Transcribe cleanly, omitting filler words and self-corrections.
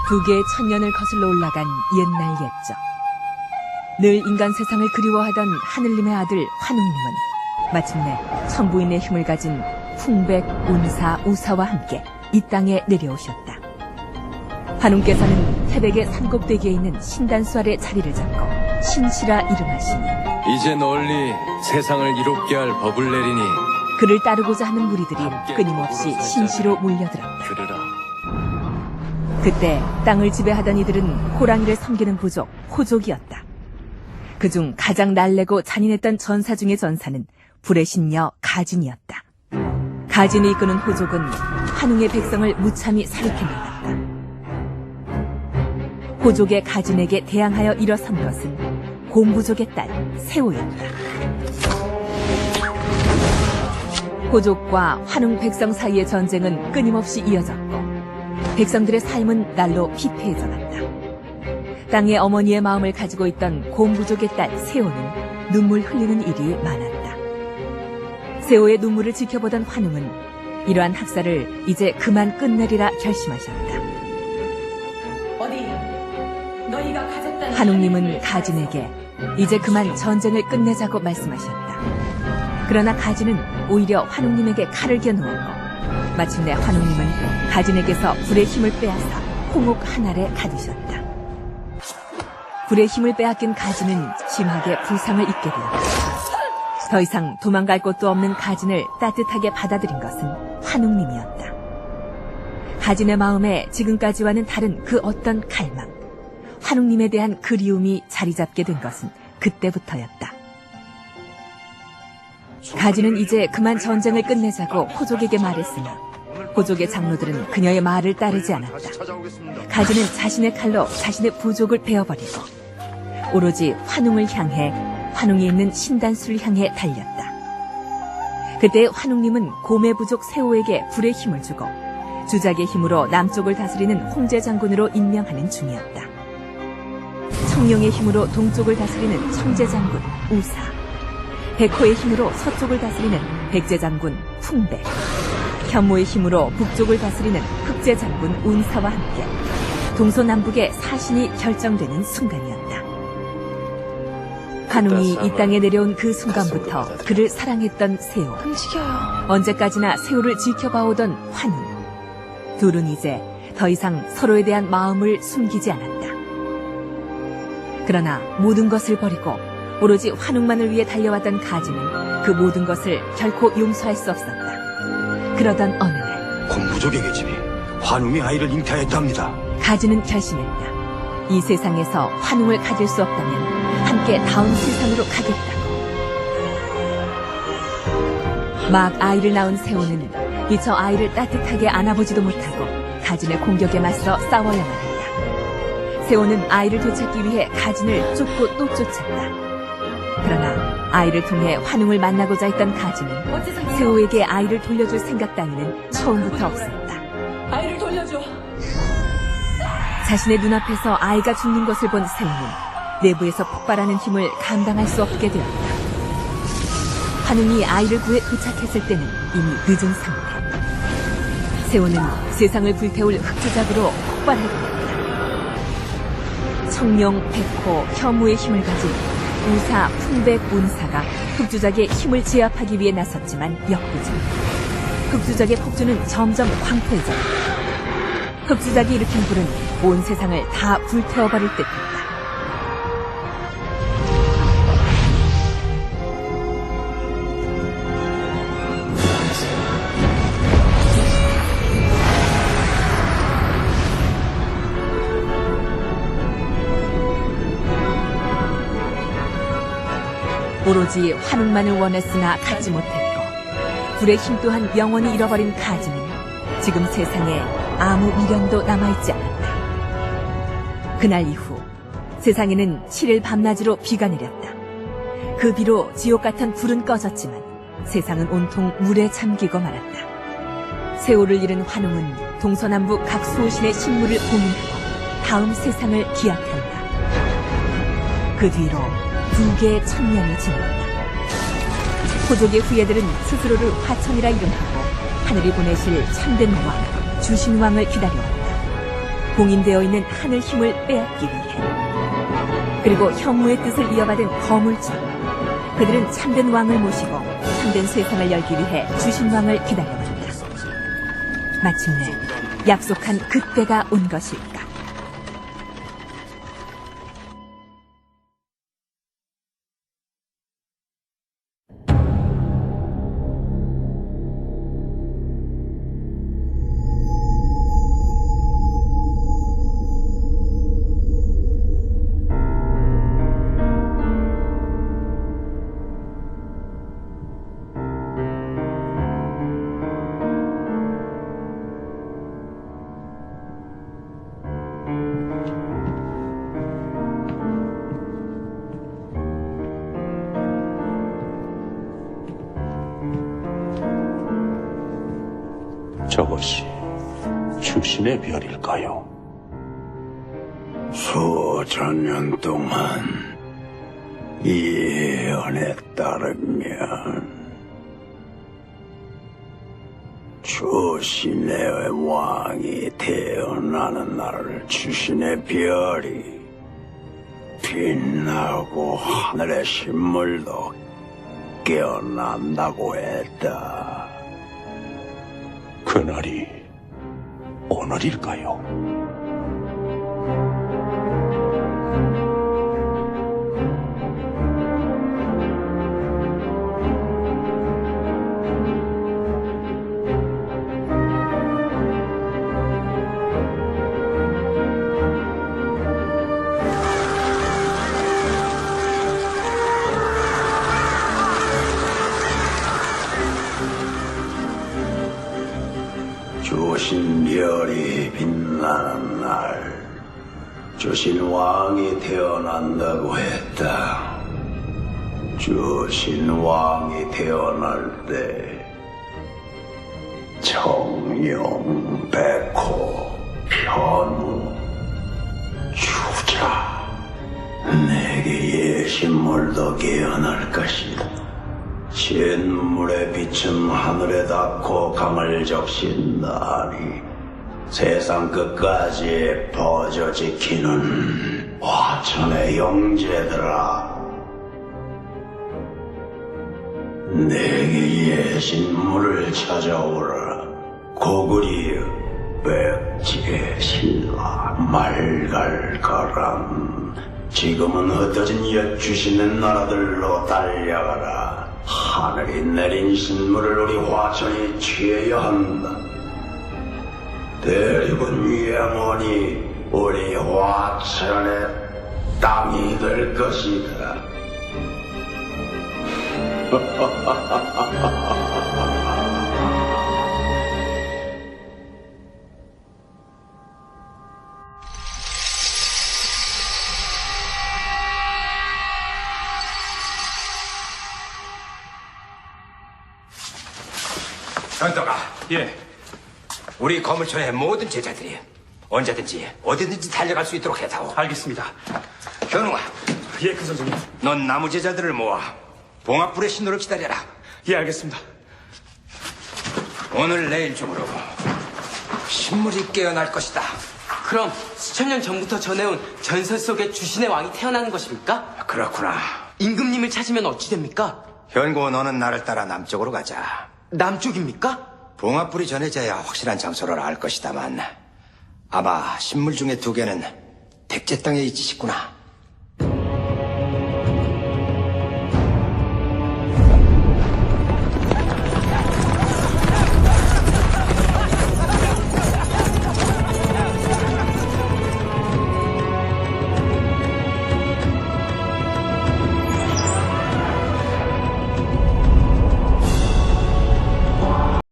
두 개의 천년을 거슬러 올라간 옛날 옛적. 늘 인간 세상을 그리워하던 하늘님의 아들 환웅님은 마침내 천부인의 힘을 가진 풍백, 운사, 우사와 함께 이 땅에 내려오셨다. 환웅께서는 태백의 산꼭대기에 있는 신단수 아래 자리를 잡고 신시라 이름하시니 이제 널리 세상을 이롭게 할 법을 내리니 그를 따르고자 하는 무리들이 끊임없이 신시로 몰려들었다. 들으라. 그때 땅을 지배하던 이들은 호랑이를 섬기는 부족 호족이었다. 그중 가장 날래고 잔인했던 전사 중의 전사는 불의 신녀 가진이었다. 가진이 이끄는 호족은 환웅의 백성을 무참히 살이켜 나갔다. 호족의 가진에게 대항하여 일어선 것은 곰부족의 딸 세오였다. 호족과 환웅 백성 사이의 전쟁은 끊임없이 이어졌고 백성들의 삶은 날로 피폐해져갔다. 땅의 어머니의 마음을 가지고 있던 곰부족의 딸 세오는 눈물 흘리는 일이 많았다. 세오의 눈물을 지켜보던 환웅은 이러한 학살을 이제 그만 끝내리라 결심하셨다. 어디 너희가 가졌다는 환웅님은 가진에게 이제 그만 전쟁을 끝내자고 말씀하셨다. 그러나 가진은 오히려 환웅님에게 칼을 겨누었고 마침내 환웅님은 가진에게서 불의 힘을 빼앗아 홍옥 한 알에 가두셨다. 불의 힘을 빼앗긴 가진은 심하게 부상을 입게 되었다. 더 이상 도망갈 곳도 없는 가진을 따뜻하게 받아들인 것은 환웅님이었다. 가진의 마음에 지금까지와는 다른 그 어떤 갈망, 환웅님에 대한 그리움이 자리 잡게 된 것은 그때부터였다. 가진은 이제 그만 전쟁을 끝내자고 호족에게 말했으나 호족의 장로들은 그녀의 말을 따르지 않았다. 가진은 자신의 칼로 자신의 부족을 베어버리고 오로지 환웅을 향해 환웅이 있는 신단수를 향해 달렸다. 그때 환웅님은 곰의 부족 세오에게 불의 힘을 주고 주작의 힘으로 남쪽을 다스리는 홍제 장군으로 임명하는 중이었다. 청룡의 힘으로 동쪽을 다스리는 청제 장군 우사, 백호의 힘으로 서쪽을 다스리는 백제 장군 풍백, 현모의 힘으로 북쪽을 다스리는 흑제 장군 운사와 함께 동서남북의 사신이 결정되는 순간이었다. 환웅이 이 땅에 내려온 그 순간부터 그를 사랑했던 세오, 언제까지나 세오를 지켜봐오던 환웅, 둘은 이제 더 이상 서로에 대한 마음을 숨기지 않았다. 그러나 모든 것을 버리고 오로지 환웅만을 위해 달려왔던 가진은 그 모든 것을 결코 용서할 수 없었다. 그러던 어느 날 곰부족의 계집이 환웅의 아이를 잉태했답니다. 가진은 결심했다. 이 세상에서 환웅을 가질 수 없다면 함께 다음 세상으로 가겠다고. 막 아이를 낳은 세오는 미처 아이를 따뜻하게 안아보지도 못하고 가진의 공격에 맞서 싸워야만 한다. 세오는 아이를 되찾기 위해 가진을 쫓고 또 쫓았다. 그러나 아이를 통해 환웅을 만나고자 했던 가진은 세오에게 아이를 돌려줄 생각 따위는 처음부터 없었다. 아이를 돌려줘. 자신의 눈앞에서 아이가 죽는 것을 본 세오는 내부에서 폭발하는 힘을 감당할 수 없게 되었다. 환웅이 아이를 구해 도착했을 때는 이미 늦은 상태. 세오는 세상을 불태울 흑주작으로 폭발해 버렸다. 청룡, 백호, 혐우의 힘을 가진 우사, 풍백, 운사가 흑주작의 힘을 제압하기 위해 나섰지만 역부족. 흑주작의 폭주는 점점 광포해졌다. 흑주작이 일으킨 불은 온 세상을 다 불태워버릴 듯했다. 오로지 환웅만을 원했으나 갖지 못했고 불의 힘 또한 영원히 잃어버린 가진은 지금 세상에 아무 미련도 남아있지 않았다. 그날 이후 세상에는 7일 밤낮으로 비가 내렸다. 그 비로 지옥 같은 불은 꺼졌지만 세상은 온통 물에 잠기고 말았다. 세오를 잃은 환웅은 동서남북 각 수호신의 신물을 봉인하고 다음 세상을 기약한다. 그 뒤로 2개의 천년이 지났다. 호족의 후예들은 스스로를 화천이라 이름하고 하늘이 보내실 참된 왕, 주신왕을 기다려왔다. 봉인되어 있는 하늘 힘을 빼앗기 위해, 그리고 형무의 뜻을 이어받은 거물주, 그들은 참된 왕을 모시고 참된 세상을 열기 위해 주신 왕을 기다려왔다. 마침내 약속한 그때가 온 것일까. 저것이 출신의 별일까요? 수천 년 동안 이 예언에 따르면 주신의 왕이 태어나는 날을 주신의 별이 빛나고 하늘의 신물도 깨어난다고 했다. 그날이 오늘일까요? 주신 별이 빛나는 날, 주신 왕이 태어난다고 했다. 주신 왕이 태어날 때 청룡, 백호, 변우, 주자, 내게 예신물도 깨어날 것이다. 신물의 빛은 하늘에 닿고 강을 적신다니 세상 끝까지 퍼져 지키는 화천의 형제들아, 내게 예신물을 찾아오라. 고구리, 백제, 신라, 말갈가람, 지금은 흩어진 옛 주신의 나라들로 달려가라. 하늘이 내린 신물을 우리 화천이 취해야 한다. 대륙은 영원히 우리 화천의 땅이 될 것이다. 전도가 예, 우리 거물촌의 모든 제자들이 언제든지 어디든지 달려갈 수 있도록 해다오. 알겠습니다. 현웅아, 예, 큰 선생님. 넌 나무 제자들을 모아 봉합불의 신호를 기다려라. 예, 알겠습니다. 오늘 내일 중으로 신물이 깨어날 것이다. 그럼 수천 년 전부터 전해온 전설 속의 주신의 왕이 태어나는 것입니까? 그렇구나. 임금님을 찾으면 어찌 됩니까? 현고, 너는 나를 따라 남쪽으로 가자. 남쪽입니까? 봉합불이 전해져야 확실한 장소를 알 것이다만 아마 신물 중에 2개는 백제 땅에 있지 싶구나.